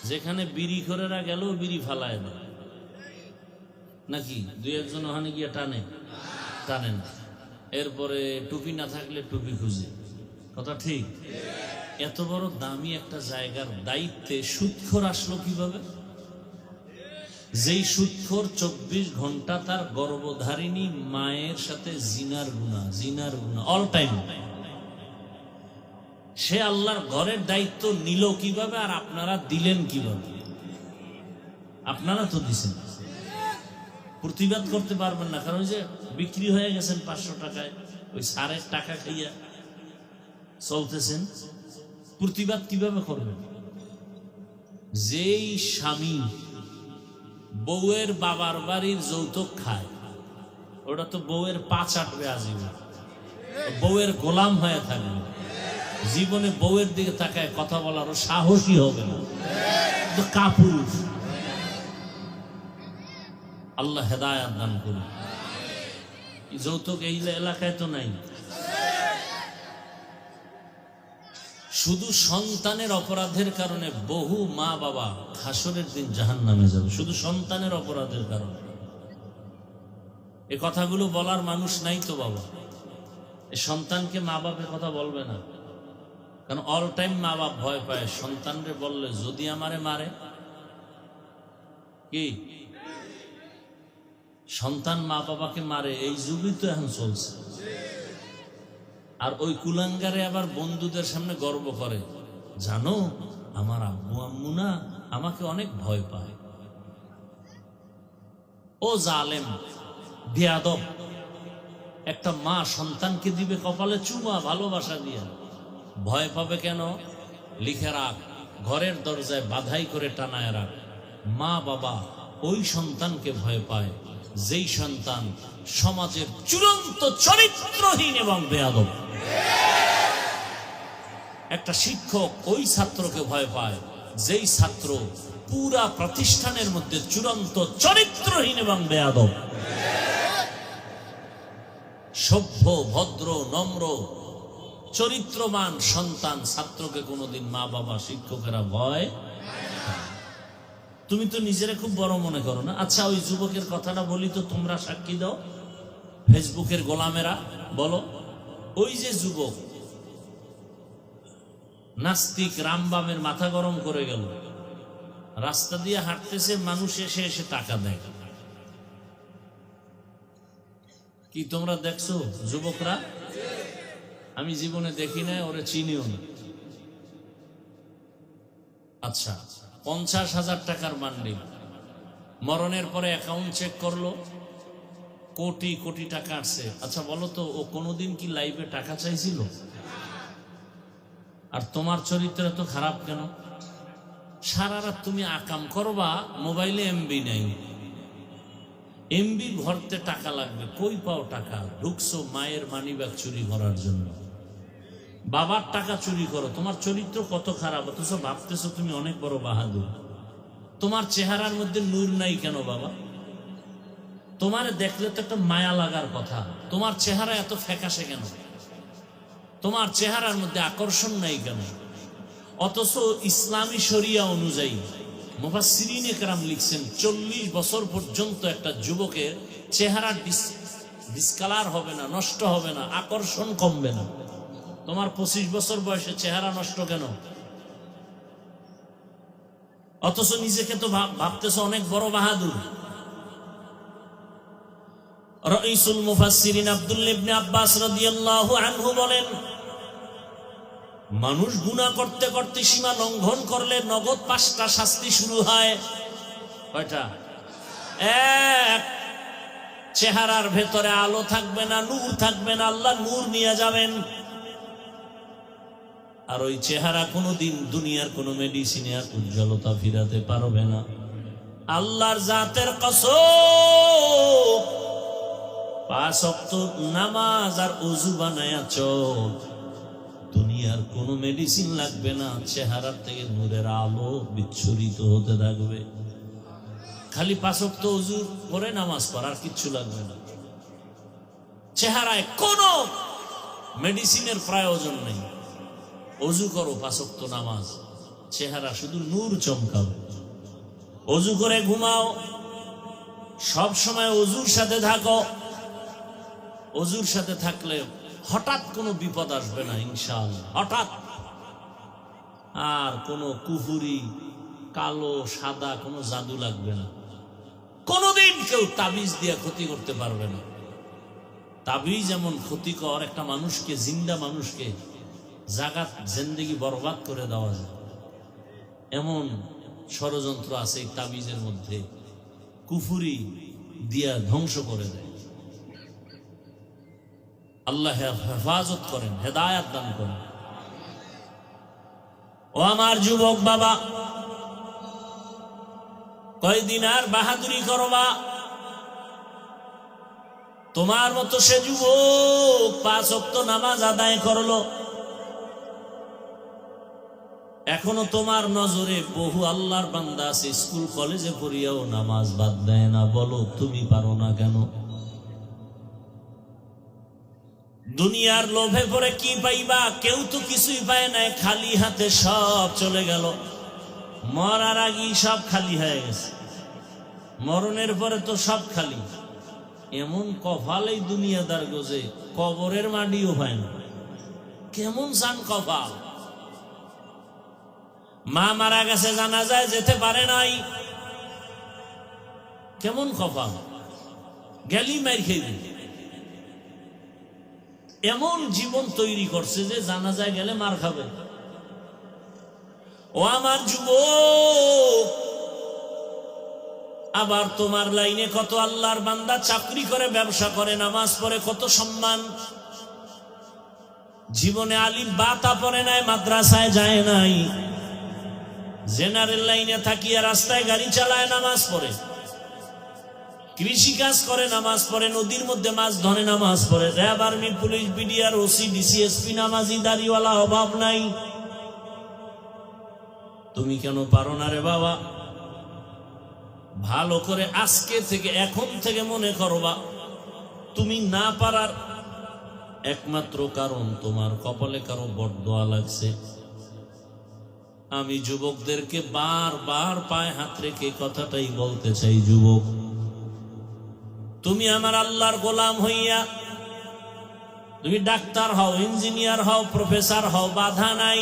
S1: যেখানে বিড়ি করেরা গেলেও বিড়ি ফালায় না, নাকি 2-1 ওখানে গিয়ে টানে না। এরপরে টুপি না থাকলে টুপি খুঁজে, কথা ঠিক? এত বড় দামি একটা জায়গার দায়িত্বে সুদখোর আসলো কিভাবে? যেই সুদখোর 24 ঘন্টা তার গর্ভধারিণী মায়ের সাথে জিনার গুনাহ অল টাইম, সে আল্লাহর ঘরের দায়িত্ব নিল কিভাবে? আর আপনারা দিলেন কিভাবে? আপনারা তো দিছেন, প্রতিবাদ করতে পারবেন না, কারণ যে বিক্রি হয়ে গেছেন 500 টাকায়, ওই সারের টাকা খাইয়া চলতেছেন। প্রতিবাদ কিভাবে করবেন? যেই স্বামী বউয়ের বাবার বাড়ির যৌতুক খায়, ওটা তো বউয়ের পা চাটবে আজীবন, বউয়ের গোলাম হয়ে থাকবে, জীবনে বউয়ের দিকে তাকায় কথা বলারও সাহসী হবে না, কাপুরুষ। আল্লাহ হেদায়াত দান করুন। যৌতুক এই এলাকায় তো নাই। শুধু সন্তানের অপরাধের কারণে বহু মা বাবা হাসরের দিন জাহান্নামে যাবে, শুধু সন্তানের অপরাধের কারণে। এই কথাগুলো বলার মানুষ নাই তো বাবা। এই সন্তানকে মা বাপের কথা বলবে না, কারণ অল টাইম মা বাপ ভয় পায় সন্তানরে বললে যদি আমারে মারে। কি সন্তান মা বাবাকে মারে, এই যুগই তো এখন চলছে। আর ওই কুলাঙ্গারে আবার বন্ধুদের সামনে গর্ব করে, জানো আমার আব্বু আম্মু না আমাকে অনেক ভয় পায়। ও জালেম, বেয়াদব। একটা মা সন্তানকে দিবে কপালে চুমা ভালোবাসা দিয়ে, ভয় পাবে কেন? লিখে রাখ, ঘরের দরজায় বাধাই করে টানায় রাখ। মা বাবা ওই সন্তানকে ভয় পায় যেই সন্তান সমাজের চূড়ান্ত চরিত্রহীন এবং বেয়াদব। একটা শিক্ষক ওই ছাত্রকে ভয় পায় যেই ছাত্র পুরা প্রতিষ্ঠানের মধ্যে চূড়ান্ত চরিত্রহীন এবং বেয়াদব। সভ্য, ভদ্র, নম্র, চরিত্রবান সন্তান ছাত্রকে কোনোদিন মা বাবা শিক্ষকেরা ভয়। তুমি তো নিজেরা খুব বড় মনে করো না? আচ্ছা, ওই যুবকের কথাটা বলি তো, তোমরা সাক্ষী দাও, ফেসবুকের গোলামেরা বলো। ওই যে যুবক নাস্তিক রামবামের মাথা গরম করে গেল, রাস্তা দিয়ে হাঁটতেছে, মানুষ এসে এসে টাকা দেয়। কি তোমরা দেখছো যুবকরা? আমি জীবনে দেখি না, ওরে চিনিও না। আচ্ছা, 50,000 টাকার বান্ডিল, মরণের পরে অ্যাকাউন্ট চেক করলো, কোটি কোটি টাকা আসছে। আচ্ছা বলো তো, ও কোনোদিন কি লাইভে টাকা চাইছিল? আর তোমার চরিত্র এত খারাপ কেন? সারা রাত তুমি আকাম করবা, মোবাইলে এমবি নেই, এমবি ভরতে টাকা লাগবে, কই পাও টাকা? ঢুকছো মায়ের মানিব্যাগ চুরি করার জন্য, বাবার টাকা চুরি করো। তোমার চরিত্র কত খারাপ, অথচ ভাবতেছো তুমি অনেক বড় বাহাদুর। তোমার চেহারার মধ্যে নূর নাই কেন বাবা? তোমার দেখলে তো একটা মায়া লাগার কথা। তোমার চেহারা এত ফ্যাকাশে কেন? তোমার চেহারার মধ্যে আকর্ষণ নাই কেন? অথচ ইসলামী শরিয়া অনুযায়ী মুফাসসিরিনে কেরাম লিখছেন 40 বছর পর্যন্ত একটা যুবকের চেহারা ডিসকালার হবে না, নষ্ট হবে না, আকর্ষণ কমবে না। তোমার 25 বছর বয়সে চেহারা নষ্ট কেন? অথচ নিজেকে তো ভাবতেছ অনেক বড় বাহাদুর। রাইসুল মুফাসসিরিন আব্দুল্লাহ ইবনে আব্বাস রাদিয়াল্লাহু আনহু বলেন, মানুষ গুনাহ করতে করতে সীমা লঙ্ঘন করলে নগদ 5টা শাস্তি শুরু হয়। কয়টা? এক, চেহারার ভেতরে আলো থাকবে না, নূর থাকবে না, আল্লাহ নূর নিয়ে যাবেন। আর ওই চেহারা কোনোদিন দুনিয়ার কোনো মেডিসিনে আর উজ্জ্বলতা ফিরাতে পারবে না। আল্লাহর জাতের কসম, 5 ওয়াক্ত নামাজ আর ওযু বানায়া চল, দুনিয়ার কোনো মেডিসিন লাগবে না, চেহারার থেকে নূরের আলো বিচ্ছুরিত হতে থাকবে। খালি 5 ওয়াক্ত ওযু করে নামাজ পড়, আর কিচ্ছু লাগবে না। চেহারায় কোনো মেডিসিনের প্রয়োজন নেই। ওযু করো, 5 ওয়াক্ত নামাজ, চেহারা শুধু নূর চমকাবে। ওযু করে ঘুমাও, সব সময় ওযুর সাথে থাকো। ওযুর সাথে থাকলে হঠাৎ কোনো বিপদ আসবে না ইনশাআল্লাহ, হঠাৎ। আর কোনো কুফুরি, কালো সাদা কোনো জাদু লাগবে না। কোনোদিন কেউ তাবিজ দিয়ে ক্ষতি করতে পারবে না। তাবিজ যেমন ক্ষতিকর, একটা মানুষকে, জিন্দা মানুষকে জাগাত জিন্দেগি বরবাদ করে দেওয়া যায়, এমন ষড়যন্ত্র আছে এই তাবিজের মধ্যে, কুফুরি দিয়া ধ্বংস করে দেয়। আল্লাহ হেফাজত করেন, হেদায়াত দান করেন। ও আমার যুবক বাবা, কয়দিন আর বাহাদুরি করবা? তোমার মতো সে যুবক 5 ওয়াক্ত নামাজ আদায় করলো, এখনো তোমার নজরে বহু আল্লাহর বান্দা আছে স্কুল কলেজে পড়িয়াও নামাজ বাদ দেয় না। বলো তুমি পারো না কেন? দুনিয়ার লোভে পড়ে কি পাইবা? কেউ তো কিছুই পায় নাই, খালি হাতে সব চলে গেল। মরার আগেই সব খালি হয়ে গেছে, মরণের পরে তো সব খালি। এমন কপালেই দুনিয়াদার গোজে, কবরের মাটিও হয় না। কেমন জান কপাল! মা মারা গেছে, জানাজায় যেতে পারে নাই, কেমন কপাল! গেলি মার খেয়ে এমন জীবন তৈরি করছে যে জানাজায় গেলে মার খাবে। ও আমার যুবক, আবার তোমার লাইনে কত আল্লাহর বান্দা চাকরি করে, ব্যবসা করে, নামাজ পড়ে, কত সম্মান। জীবনে আলিফ বাতা পড়ে নাই, মাদ্রাসায় যায় নাই, জেনারেল লাইনে থাকিয়া রাস্তায় গাড়ি চালায়, নামাজ পড়ে, কৃষি কাজ করে, নামাজ পড়ে, নদীর মধ্যে মাছ ধরে, নামাজ পড়ে, RAB, army, police, BDR, OC, DC SP, নামাজি, দাড়িওয়ালা, অভাব নাই। তুমি কেন পারো না রে বাবা? ভালো করে আজকে থেকে, এখন থেকে মনে করবা তুমি না পারার একমাত্র কারণ তোমার কপালে কারো বরদোয়া লাগছে। আমি যুবকদেরকে বারবার পায়ে হাত রেখে কথাটাই বলতে চাই, যুবক, তুমি আমার আল্লাহর গোলাম হইয়া তুমি ডাক্তার হও, ইঞ্জিনিয়ার হও, প্রফেসর হও, বাধা নাই।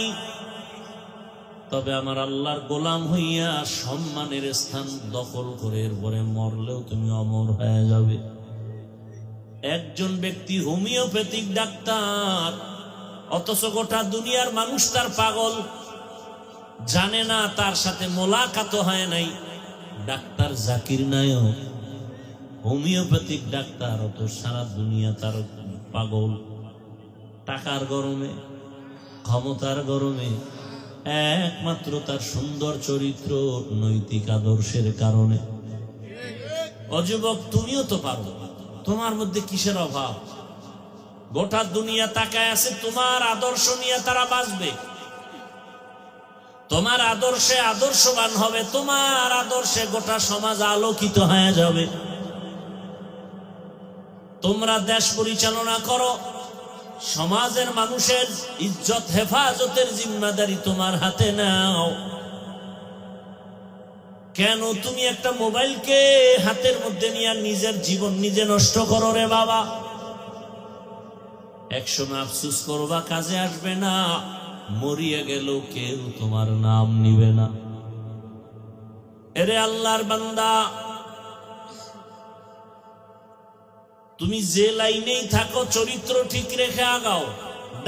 S1: তবে আমার আল্লাহর গোলাম হইয়া সম্মানের স্থান দখল করে এরপরে মরলেও তুমি অমর হয়ে যাবে। একজন ব্যক্তি হোমিওপ্যাথিক ডাক্তার, অথচ গোটা দুনিয়ার মানুষ তার পাগল, জানে না, তার সাথে মোলাকাত হয় নাই। Doctor Zakir Naik homeopathic doctor, অত সারা দুনিয়া তার পাগল। টাকার গরমে, ক্ষমতার গরমে, একমাত্র তার সুন্দর চরিত্র, নৈতিক আদর্শের কারণে। অযুবক, তুমিও তো পারো, তোমার মধ্যে কিসের অভাব? গোটা দুনিয়া তাকায় আছে, তোমার আদর্শ নিয়ে তারা বাঁচবে, তোমার আদর্শে আদর্শবান হবে, তোমার আদর্শে গোটা সমাজ আলোকিত হয়ে যাবে। তোমরা দেশ পরিচালনা করো, সমাজের মানুষের ইজ্জত হেফাজতের জিম্মাদারি তোমার হাতে নাও। কেন তুমি একটা মোবাইলকে হাতের মধ্যে নিয়ে নিজের জীবন নিজে নষ্ট করো রে বাবা? একসময় আফসুস করবা, কাজে আসবে না, মরিয়া গেল কেউ তোমার নাম নিবে না। এরে আল্লাহর বান্দা, তুমি যে লাইনেই থাকো চরিত্র ঠিক রেখে আগাও।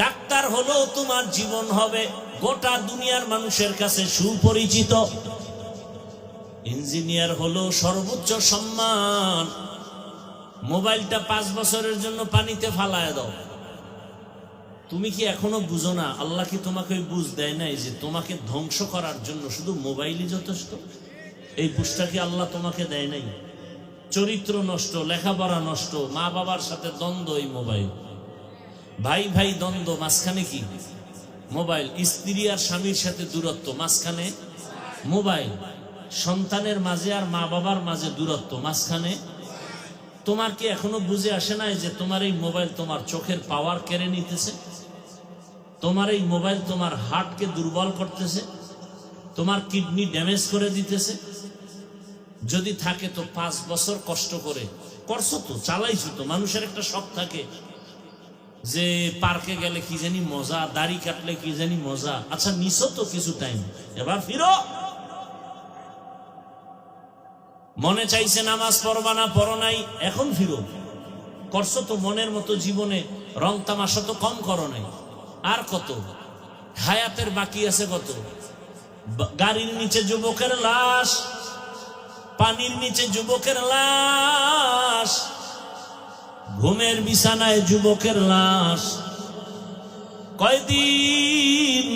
S1: ডাক্তার হলেও তোমার জীবন হবে গোটা দুনিয়ার মানুষের কাছে সুপরিচিত, ইঞ্জিনিয়ার হলেও সর্বোচ্চ সম্মান। মোবাইলটা 5 বছরের জন্য পানিতে ফালায় দাও, তুমি কি এখনো বুঝো না? আল্লাহ কি তোমাকে বুঝ দেয় নাই যে তোমাকে ধ্বংস করার জন্য শুধু মোবাইলই যথেষ্ট? এই বুঝটা কি আল্লাহ তোমাকে দেয় নাই? চরিত্র নষ্ট, লেখাপড়া নষ্ট, মা বাবার সাথে দ্বন্দ্ব, এই মোবাইল, ভাই ভাই দ্বন্দ্ব, মাঝখানে কি মোবাইল, স্ত্রী আর স্বামীর সাথে দূরত্ব, মাঝখানে মোবাইল, সন্তানের মাঝে আর মা বাবার মাঝে দূরত্ব, মাঝখানে। তোমার কি এখনো বুঝে আসে নাই যে তোমার এই মোবাইল তোমার চোখের পাওয়ার কেড়ে নিতেছে? তোমার এই মোবাইল তোমার হার্টকে দুর্বল করতেছে, তোমার কিডনি ড্যামেজ করে দিতেছে। যদি থাকে তো 5 বছর কষ্ট করে করছো তো, চালাইছো তো। মানুষের একটা শখ থাকে যে পার্কে গেলে কি জানি মজা, দাড়ি কাটলে কি জানি মজা। আচ্ছা, নিছো তো কিছু টাইম, এবার ফিরো। মনে চাইছে নামাজ পড়বা না, পড়ো নাই, এখন ফিরো। করছো তো মনের মতো, জীবনে রং তামাশা তো কম করো নাই। আর কত হায়াতের বাকি আছে, কত? গাড়ির নিচে যুবকের লাশ, পানির নিচে যুবকের লাশ, ঘুমের বিছানায় যুবকের লাশ। কয়দিন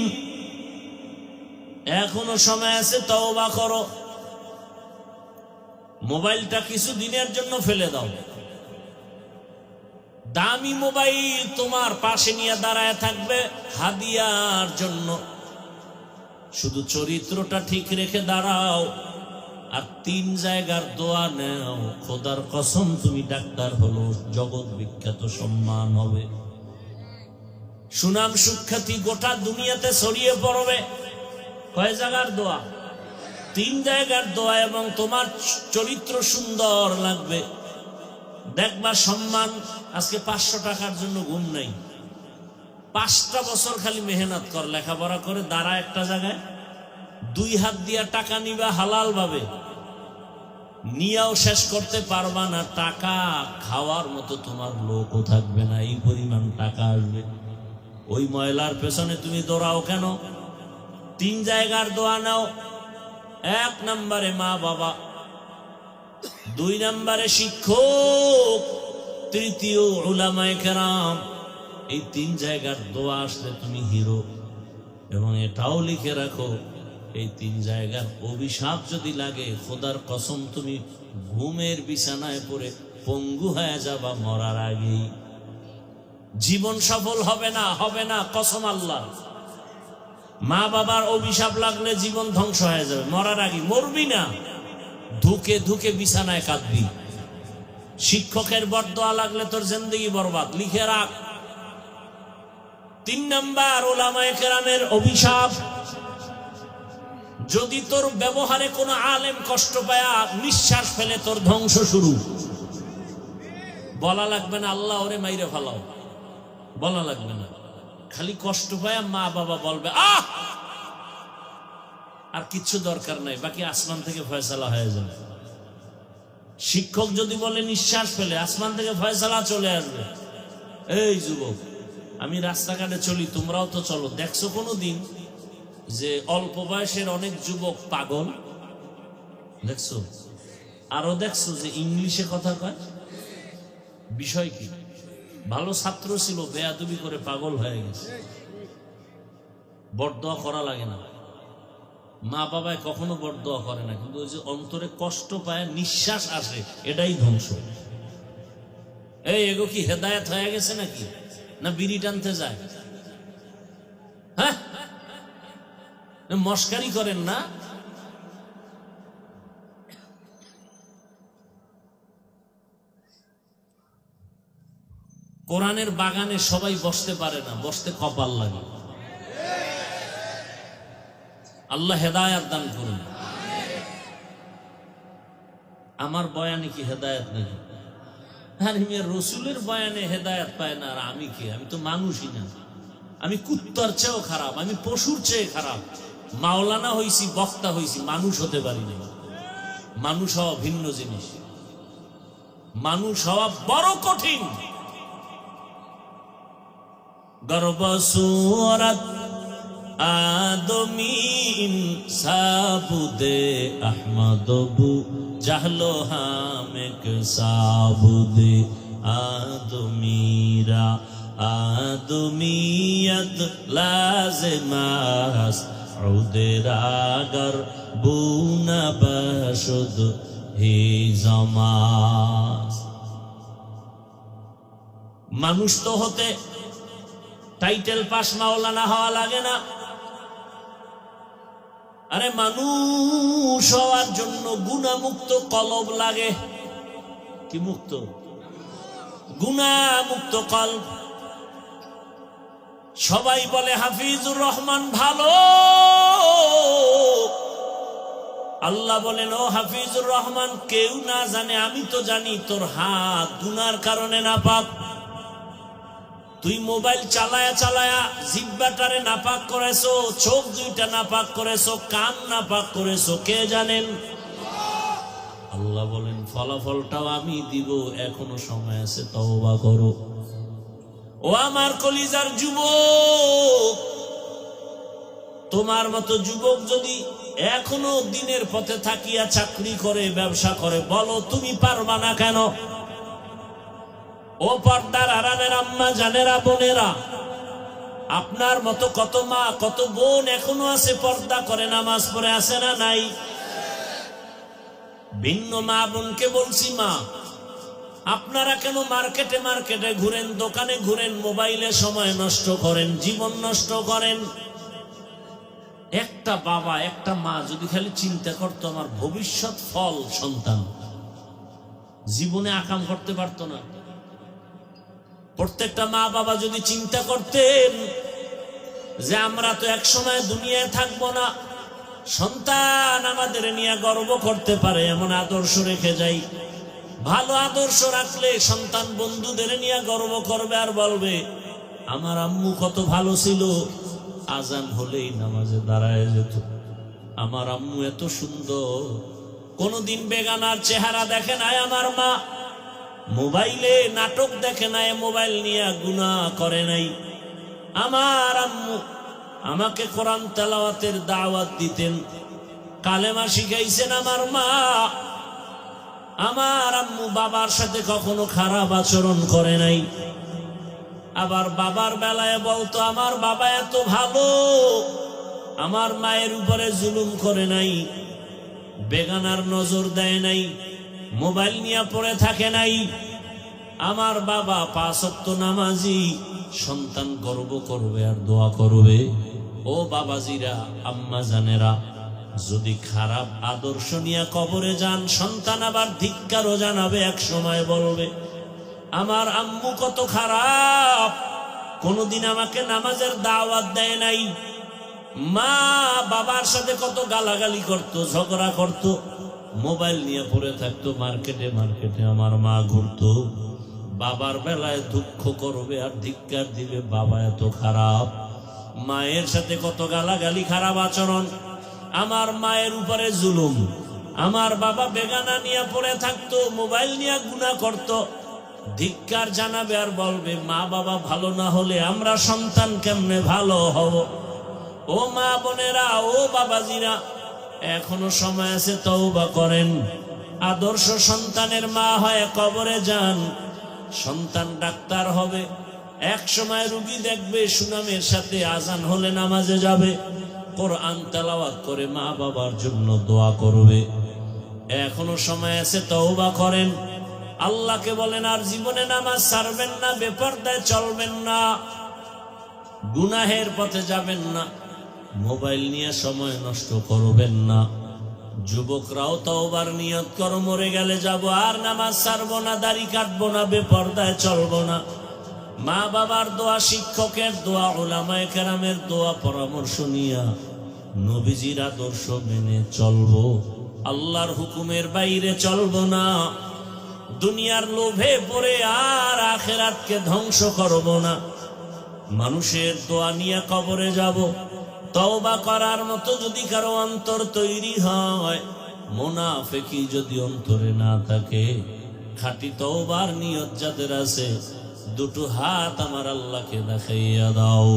S1: এখনো সময় আছে, তওবা করো। মোবাইলটা কিছু দিনের জন্য ফেলে দাও। দামি মোবাইল তোমার পাশে নিয়ে দাঁড়ায় থাকবে হাদিয়ার জন্য। শুধু চরিত্রটা ঠিক রেখে দাঁড়াও, আর 3 জায়গার দোয়া নেও। খোদার কসম, তুমি ডাক্তার হলো, জগৎ বিখ্যাত সম্মান হবে, সুনাম সুখ্যাতি গোটা দুনিয়াতে ছড়িয়ে পড়বে। কয় জায়গার দোয়া? 3 জায়গার দোয়া, এবং তোমার চরিত্র সুন্দর লাগবে, দেখবা সম্মান। আজকে 500 টাকার জন্য ঘুম নাই, 5টা বছর খালি মেহনত কর, লেখাপড়া করে দাঁড়া একটা জায়গায়, 2 হাত দিয়া টাকা নিবা হালাল ভাবে, নিয়াও শেষ করতে পারবা না। টাকা খাওয়ার মতো তোমার লোকও থাকবে না, এই পরিমাণ টাকা আসবে। ওই ময়লার পেছনে তুমি দৌড়াও কেন? 3 জায়গার দোয়া নাও। 1 নম্বরে মা বাবা, দুই নম্বরে শিক্ষক, তৃতীয় উলামায়ে কেরাম। এই তিন জায়গার দোয়া আসলে তুমি হিরো। এবং এটাও লিখে রাখো, এই তিন জায়গার অভিশাপ যদি লাগে, খোদার কসম তুমি ঘুমের বিছানায় পড়ে পঙ্গু হয়ে যাবা মরার আগেই। জীবন সফল হবে না, হবে না, কসম আল্লাহ। মা বাবার অভিশাপ লাগলে জীবন ধ্বংস হয়ে যাবে মরার আগে। মরবি না, ধুকে ধুকে বিছানায় কাঁদবি। শিক্ষকের বরদোয়া লাগলে তোর জিন্দেগি বরবাদ, লিখে রাখ। তিন নাম্বার উলামায়ে কেরামের অভিশাপ, যদি তোর ব্যবহারে কোনো আলেম কষ্ট পায়া নিঃশ্বাস ফেলে, তোর ধ্বংস শুরু। বলা লাগবে না আল্লাহ ওরে মাইরে ফেলাও, বলা লাগবে না। খালি কষ্ট পায়া মা বাবা বলবে আহ, আর কিচ্ছু দরকার নাই, বাকি আসমান থেকে ফয়সালা হয়ে যাবে। শিক্ষক যদি বলে নিঃশ্বাস ফেলে, আসমান থেকে ফয়সালা চলে আসবে। এই যুবক, আমি রাস্তাঘাটে চলি, তোমরাও তো চলো। দেখছো কোনো দিন যে অল্প বয়সের অনেক যুবক পাগল? দেখছো? আরো দেখছো যে ইংলিশে কথা কয়? বিষয় কি? ভালো ছাত্র ছিল, বেয়াদবি করে পাগল হয়ে গেছে। বরদোয়া করা লাগে না, মা বাবায় কখনো বরদোয়া করে না, কিন্তু ওই যে অন্তরে কষ্ট পায়, নিঃশ্বাস আসে, এটাই ধ্বংস। এই এগো কি হেদায়েত হয়ে গেছে নাকি? না বিড়ি টানতে যায়? হ্যাঁ, মস্কারি করেন না। কোরআনের বাগানে সবাই বসতে পারে না, বসতে কপাল লাগে। আল্লাহ হেদায়েত দান করুন। আমার বয়ানে কি হেদায়েত নাকি? আর রসুলের বয়ানে হেদায়েত পায় না, আর আমি কি? আমি তো মানুষই না, আমি কুত্তার চেয়েও খারাপ, আমি পশুর চেয়ে খারাপ। মাওলানা হইছি, বক্তা হইছি, মানুষ হতে পারি না। মানুষ হওয়া ভিন্ন জিনিস, মানুষ হওয়া বড় কঠিন। গর্ব সুরত আদমি ইনসাবুদে আহমদবু জাহলো হামেক সাবুদে আদমিরা আদমিয়ত লাজমাস উদরাগর বুনা বশুদ হি জামাস। মানুষ তো হতে টাইটেল পাস মাওলানা হওয়া লাগে না। আরে মানুষ হওয়ার জন্য গুনাহমুক্ত কলব লাগে। কি মুক্ত? গুনাহমুক্ত কলব। সবাই বলে হাফিজুর রহমান ভালো, আল্লাহ বলেন ও হাফিজুর রহমান, কেউ না জানে, আমি তো জানি তোর হাত গুনার কারণে নাপাক। তুই মোবাইল চালায়া চালায়া জিহ্বাটারে নাপাক করেছো, চোখ দুইটা নাপাক করেছো, কান নাপাক করেছো, কে জানেন? আল্লাহ বলেন ফলাফলটাও আমি দিব, এখনো সময় আছে, তওবা করো। ও আমার কলিজার যুবক, তোমার মতো যুবক যদি এখনো দিনের পথে থাকিয়া চাকরি করে, ব্যবসা করে, বলো তুমি পারবা না কেন? ও পর্দার আড়ালের আম্মা জানেরা, বোনেরা, আপনার মতো কত মা কত বোন এখনো আছে, পর্দা করে, নামাজ পড়ে, আছে না নাই? ভিন্ন মা বোনকে বলছি, মা আপনারা কেন মার্কেটে মার্কেটে ঘুরেন, দোকানে ঘুরেন, মোবাইলে সময় নষ্ট করেন, জীবন নষ্ট করেন? একটা বাবা একটা মা যদি খালি চিন্তা করতো আমার ভবিষ্যৎ ফল সন্তান, জীবনে আকাম করতে পারতো না। প্রত্যেকটা মা বাবা যদি চিন্তা করতেন যে আমরা তো একসময় দুনিয়ায় থাকবো না, সন্তান আমাদের নিয়ে গর্ব করতে পারে এমন আদর্শ রেখে যাই। ভালো আদর্শ রাখলে সন্তান বন্ধুদের নিয়ে গর্ব করবে আর বলবে আমার আম্মু কত ভালো ছিল, আজান হলেই নামাজে দাঁড়ায় যেত, আমার আম্মু এত সুন্দর, কোনদিন বেগানার চেহারা দেখে নাই আমার মা, মোবাইলে নাটক দেখে নাই, মোবাইল নিয়ে গুনাহ করে নাই, আমার আম্মু আমাকে কোরআন তেলাওয়াতের দাওয়াত দিতেন, কালেমা শিখাইছেন আমার মা, আমার আম্মু বাবার সাথে কখনো খারাপ আচরণ করে নাই। আবার বাবার বেলায় বলতো আমার বাবা এত ভালো, আমার মায়ের উপরে জুলুম করে নাই, বেগানার নজর দেয় নাই, মোবাইল নিয়ে পড়ে থাকে নাই। আমার বাবা 5 ওয়াক্ত নামাজি, সন্তান গর্ব করবে আর দোয়া করবে। ও বাবাজিরা, আম্মা জানেরা, যদি খারাপ আদর্শ নিয়ে কবরে যান, সন্তান আবার ধিক্কারও জানাবে, এক সময় বলবে আমার আম্মু কত খারাপ, কোনদিন আমাকে নামাজের দাওয়াত দেয় নাই। মা বাবার সাথে কত গালাগালি করত, ঝগড়া করত, মোবাইল নিয়ে পড়ে থাকতো, মার্কেটে মার্কেটে আমার মা ঘুরতো। বাবার বেলায় দুঃখ করবে আর ধিক্কার দিবে, বাবা এত খারাপ। মায়ের সাথে কত গালাগালি, খারাপ আচরণ, আমার মায়ের উপরে জুলুম। আমার বাবা বেগানা নিয়ে পড়ে থাকতো, মোবাইল নিয়ে গুনাহ করত, ধিক্কার জানাবে আর বলবে মা বাবা ভালো না হলে আমরা সন্তান কেমনে ভালো হব। ও মা বোনেরা, ও বাবাজিরা, এখনো সময় আছে, তওবা করেন। আদর্শ সন্তানের মা হয় কবরে যান, সন্তান ডাক্তার হবে, এক সময় রুগী দেখবে, সুনামের সাথে আজান হলে নামাজে যাবে, কোরআন তেলাওয়াত করে মা বাবার জন্য দোয়া করবে। এখনো সময় আছে, তওবা করেন। আল্লাহকে বলেন আর জীবনে নামাজ ছাড়বেন না, বেপরদায় চলবেন না, গুনাহের পথে যাবেন না, মোবাইল নিয়ে সময় নষ্ট করবেন না। যুবকরাও তওবার নিয়ত করো, মরে গেলে যাব, আর নামাজ ছাড়বো না, দাড়ি কাটবো না, বেপরদায় চলবো না। মা বাবার দোয়া, শিক্ষকের দোয়া, উলামায়ে কেরামের দোয়া, পরামর্শ নিয়া নবীজির আদর্শ মেনে চলবো, আল্লাহর হুকুমের বাইরে চলবো না। দুনিয়ার লোভে পড়ে আর আখিরাতকে ধ্বংস করব না। মানুষের দোয়া নিয়ে কবরে যাব। তওবা করার মতো যদি কারো অন্তর তৈরি হয়, মুনাফিকি যদি অন্তরে না থাকে, খাঁটি তওবার নিয়ত যাদের আছে, দুটো হাত আমার আল্লাহকে দেখাইয়া দাও।